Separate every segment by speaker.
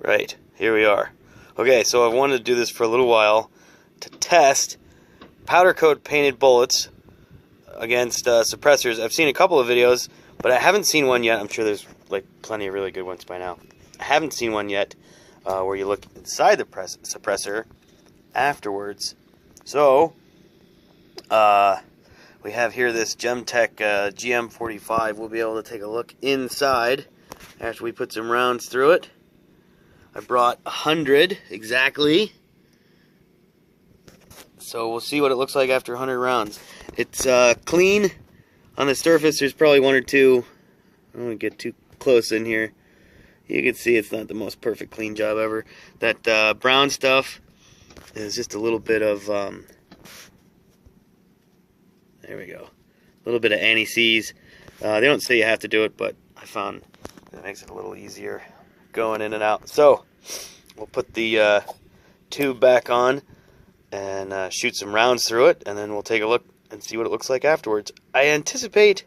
Speaker 1: Right, here we are. Okay, so I've wanted to do this for a little while to test powder coat painted bullets against suppressors. I've seen a couple of videos, but I haven't seen one yet. I'm sure there's like plenty of really good ones by now. I haven't seen one yet where you look inside the suppressor afterwards. So, we have here this Gemtech GM45. We'll be able to take a look inside after we put some rounds through it. I brought 100 exactly. So we'll see what it looks like after 100 rounds. It's clean on the surface. There's probably one or two. I don't want to get too close in here. You can see it's not the most perfect clean job ever. That brown stuff is just a little bit of, there we go, a little bit of anti-seize. They don't say you have to do it, but I found it makes it a little easier going in and out. So we'll put the tube back on and shoot some rounds through it, and then we'll take a look and see what it looks like afterwards. I anticipate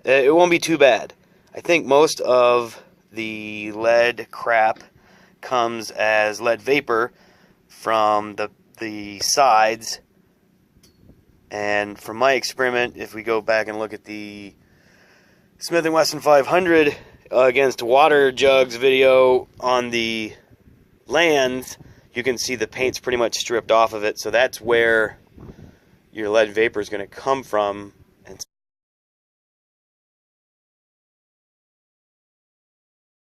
Speaker 1: it won't be too bad. I think most of the lead crap comes as lead vapor from the sides, and from my experiment, if we go back and look at the Smith & Wesson 500 against water jugs video on the lands, you can see the paint's pretty much stripped off of it, so that's where your lead vapor is going to come from. And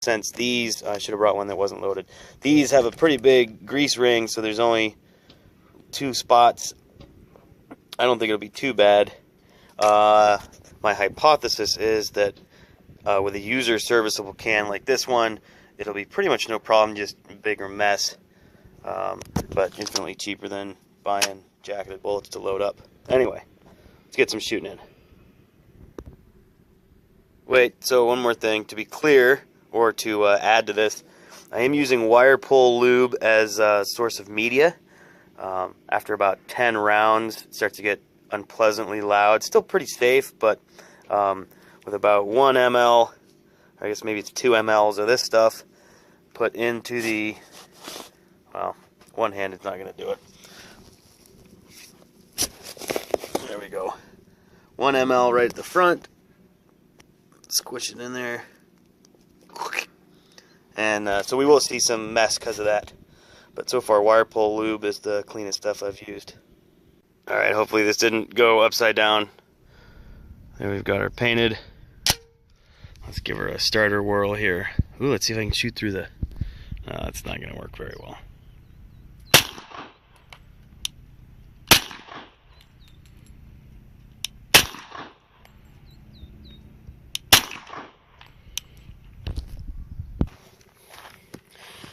Speaker 1: since these, I should have brought one that wasn't loaded, these have a pretty big grease ring, so there's only 2 spots. I don't think it'll be too bad. My hypothesis is that with a user serviceable can like this one, it'll be pretty much no problem, just a bigger mess, but infinitely cheaper than buying jacketed bullets to load up. Anyway, let's get some shooting in. Wait, so one more thing, to be clear, or to add to this, I am using wire pull lube as a source of media. After about 10 rounds, it starts to get unpleasantly loud. Still pretty safe, but with about 1 ml, I guess maybe it's 2 mLs of this stuff put into the, well, one hand is not going to do it. There we go. 1 ml right at the front. Squish it in there. And so we will see some mess because of that. But so far, wire pull lube is the cleanest stuff I've used. Alright, hopefully this didn't go upside down. There we've got her painted. Let's give her a starter whirl here. Ooh, let's see if I can shoot through the... No, that's not going to work very well.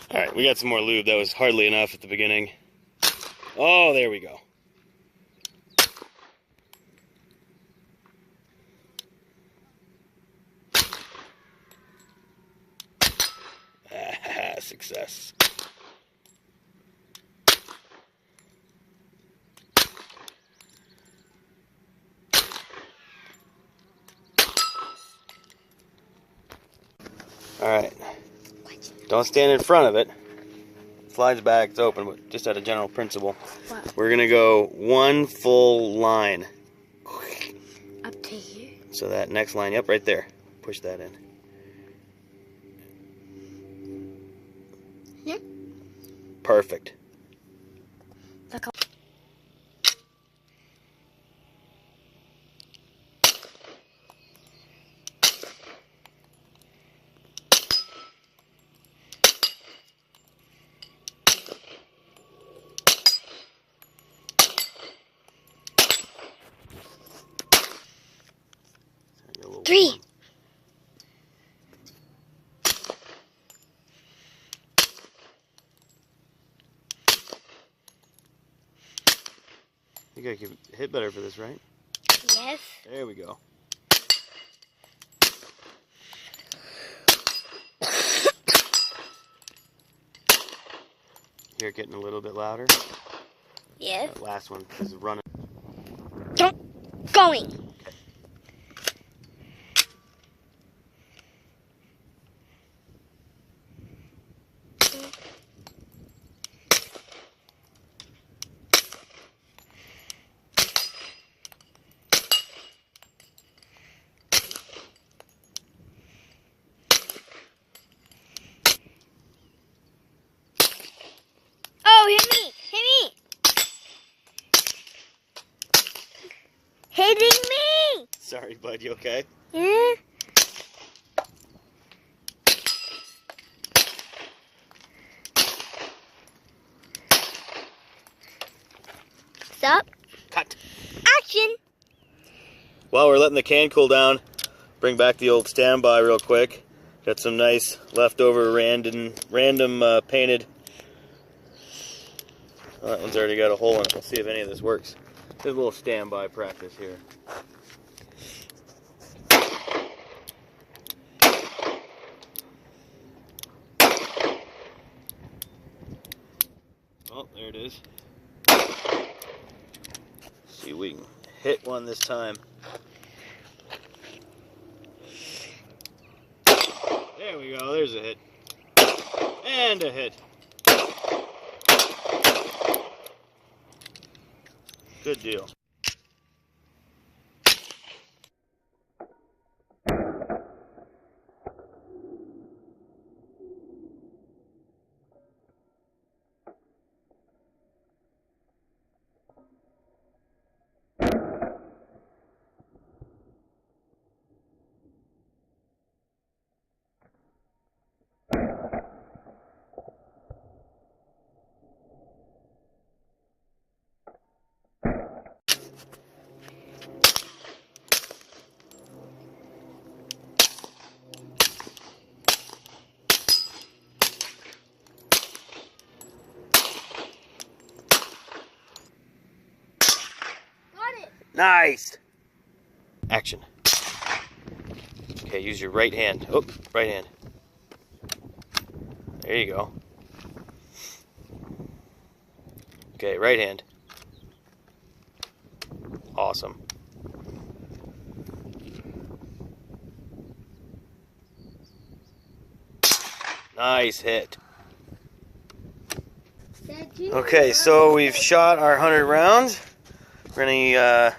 Speaker 1: Alright, we got some more lube. That was hardly enough at the beginning. Oh, there we go. Success. Alright. Don't stand in front of it. Slides back, it's open, but just at a general principle.
Speaker 2: What?
Speaker 1: We're going to go 1 full line.
Speaker 2: Up to here?
Speaker 1: So that next line, yep, right there. Push that in.
Speaker 2: Here?
Speaker 1: Perfect.
Speaker 2: Look. Three.
Speaker 1: You gotta keep it hit better for this, right?
Speaker 2: Yes.
Speaker 1: There we go. Hear it getting a little bit louder?
Speaker 2: Yes.
Speaker 1: That last one is running.
Speaker 2: Going.
Speaker 1: Sorry, bud. You okay?
Speaker 2: Yeah. Stop.
Speaker 1: Cut.
Speaker 2: Action.
Speaker 1: While we're letting the can cool down, bring back the old standby real quick. Got some nice leftover random painted. Oh, that one's already got a hole in it. Let's see if any of this works. There's a little standby practice here. Oh, there it is. See if we can hit one this time. There we go, there's a hit. And a hit. Good deal. Nice! Action. Okay, use your right hand. Oh, right hand. There you go. Okay, right hand. Awesome. Nice hit. Okay, so we've shot our 100 rounds. We're gonna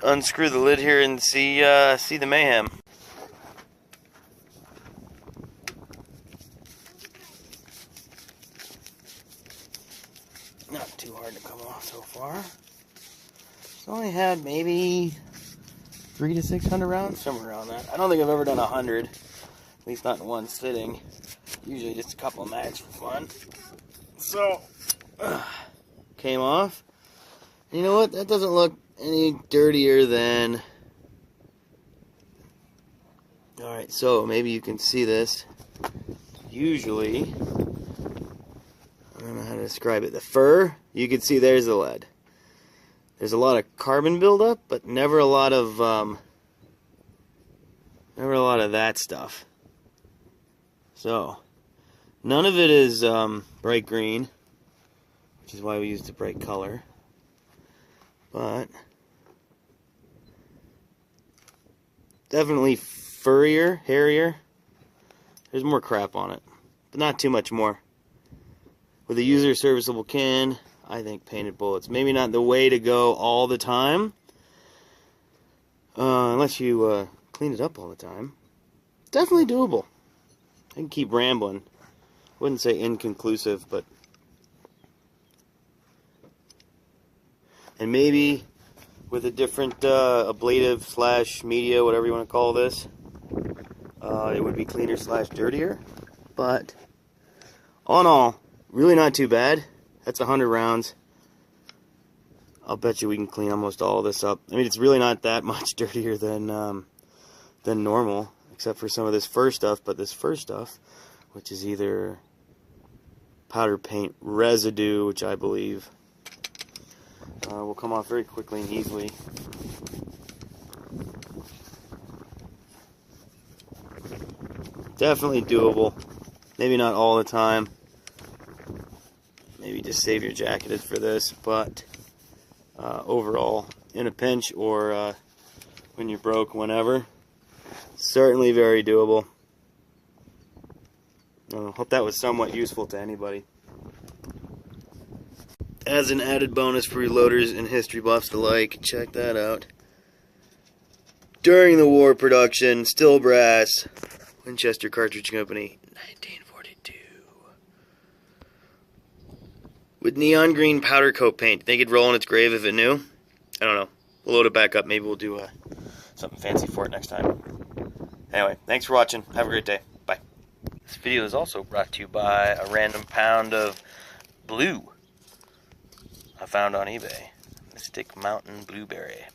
Speaker 1: unscrew the lid here and see the mayhem. Not too hard to come off so far. It's only had maybe 300 to 600 rounds, somewhere around that. I don't think I've ever done 100, at least not in one sitting. Usually just a couple of mags for fun. So, came off. You know what? That doesn't look any dirtier than... Alright, so maybe you can see this. Usually, I don't know how to describe it. The fur, you can see there's the lead. There's a lot of carbon buildup, but never a lot of that stuff. So, none of it is bright green, which is why we use the bright color. But definitely furrier, hairier. There's more crap on it, but not too much more. With a user serviceable can, I think painted bullets. Maybe not the way to go all the time, unless you clean it up all the time. Definitely doable. I can keep rambling. Wouldn't say inconclusive, but... And maybe with a different ablative slash media, whatever you want to call this, it would be cleaner slash dirtier. But all in all, really not too bad. That's 100 rounds. I'll bet you we can clean almost all of this up. I mean, it's really not that much dirtier than normal, except for some of this fur stuff. But this fur stuff, which is either powder paint residue, which I believe will come off very quickly and easily. Definitely doable. Maybe not all the time. Maybe just save your jacketed for this, but overall, in a pinch or when you're broke, whenever, certainly very doable. I hope that was somewhat useful to anybody. As an added bonus for reloaders and history buffs alike, check that out. During the war production, still brass, Winchester Cartridge Company, 1942. With neon green powder coat paint. Think it'd roll in its grave if it knew? I don't know. we'll load it back up. Maybe we'll do something fancy for it next time. Anyway, thanks for watching. Have a great day. Bye. This video is also brought to you by a random pound of blue I found on eBay. Mystic Mountain Blueberry.